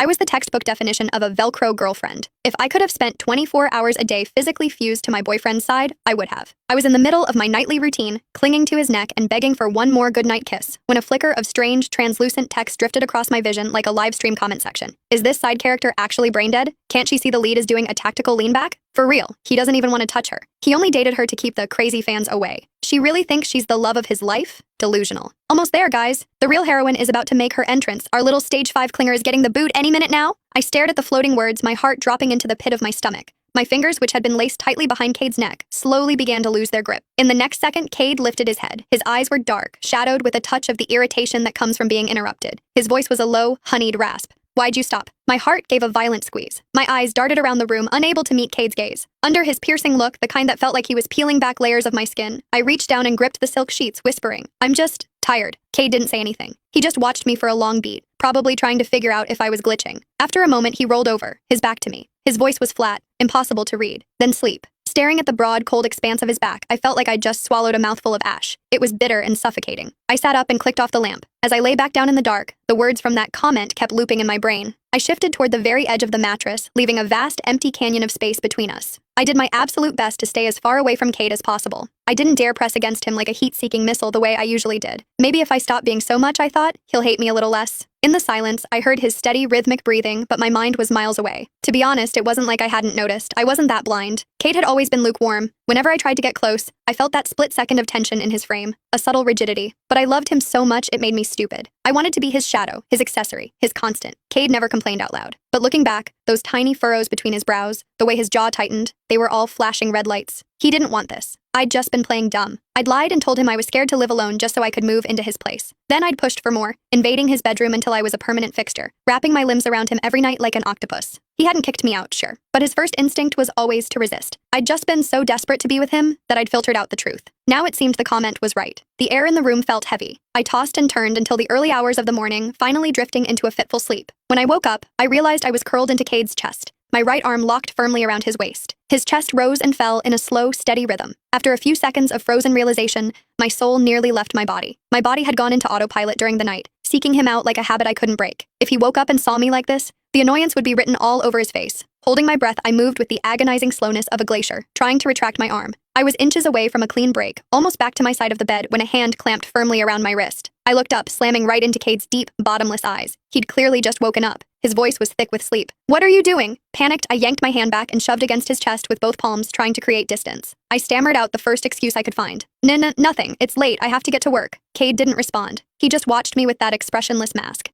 I was the textbook definition of a Velcro girlfriend. If I could have spent 24 hours a day physically fused to my boyfriend's side, I would have. I was in the middle of my nightly routine, clinging to his neck and begging for one more goodnight kiss, when a flicker of strange, translucent text drifted across my vision like a live stream comment section. Is this side character actually brain dead? Can't she see the lead is doing a tactical lean back? For real, he doesn't even want to touch her. He only dated her to keep the crazy fans away. She really thinks she's the love of his life? Delusional. Almost there, guys. The real heroine is about to make her entrance. Our little stage 5 clinger is getting the boot any minute now. I stared at the floating words, my heart dropping into the pit of my stomach. My fingers, which had been laced tightly behind Cade's neck, slowly began to lose their grip. In the next second, Cade lifted his head. His eyes were dark, shadowed with a touch of the irritation that comes from being interrupted. His voice was a low, honeyed rasp. Why'd you stop? My heart gave a violent squeeze. My eyes darted around the room, unable to meet Cade's gaze. Under his piercing look, the kind that felt like he was peeling back layers of my skin, I reached down and gripped the silk sheets, whispering, I'm just tired. Cade didn't say anything. He just watched me for a long beat, probably trying to figure out if I was glitching. After a moment, he rolled over, his back to me. His voice was flat, impossible to read. Then sleep. Staring at the broad, cold expanse of his back, I felt like I'd just swallowed a mouthful of ash. It was bitter and suffocating. I sat up and clicked off the lamp. As I lay back down in the dark, the words from that comment kept looping in my brain. I shifted toward the very edge of the mattress, leaving a vast, empty canyon of space between us. I did my absolute best to stay as far away from Cade as possible. I didn't dare press against him like a heat-seeking missile the way I usually did. Maybe if I stop being so much, I thought, he'll hate me a little less. In the silence, I heard his steady, rhythmic breathing, but my mind was miles away. To be honest, it wasn't like I hadn't noticed. I wasn't that blind. Cade had always been lukewarm. Whenever I tried to get close, I felt that split second of tension in his frame, a subtle rigidity. But I loved him so much it made me stupid. I wanted to be his shadow, his accessory, his constant. Cade never complained out loud. But looking back, those tiny furrows between his brows, the way his jaw tightened, they were all flashing red lights. He didn't want this. I'd just been playing dumb. I'd lied and told him I was scared to live alone just so I could move into his place. Then I'd pushed for more, invading his bedroom until I was a permanent fixture, wrapping my limbs around him every night like an octopus. He hadn't kicked me out, sure, but his first instinct was always to resist. I'd just been so desperate to be with him that I'd filtered out the truth. Now it seemed the comment was right. The air in the room felt heavy. I tossed and turned until the early hours of the morning, finally drifting into a fitful sleep. When I woke up, I realized I was curled into Cade's chest, my right arm locked firmly around his waist. His chest rose and fell in a slow, steady rhythm. After a few seconds of frozen realization, my soul nearly left my body. My body had gone into autopilot during the night, seeking him out like a habit I couldn't break. If he woke up and saw me like this, the annoyance would be written all over his face. Holding my breath, I moved with the agonizing slowness of a glacier, trying to retract my arm. I was inches away from a clean break, almost back to my side of the bed when a hand clamped firmly around my wrist. I looked up, slamming right into Cade's deep, bottomless eyes. He'd clearly just woken up. His voice was thick with sleep. What are you doing? Panicked, I yanked my hand back and shoved against his chest with both palms, trying to create distance. I stammered out the first excuse I could find. Nothing. It's late. I have to get to work. Cade didn't respond. He just watched me with that expressionless mask.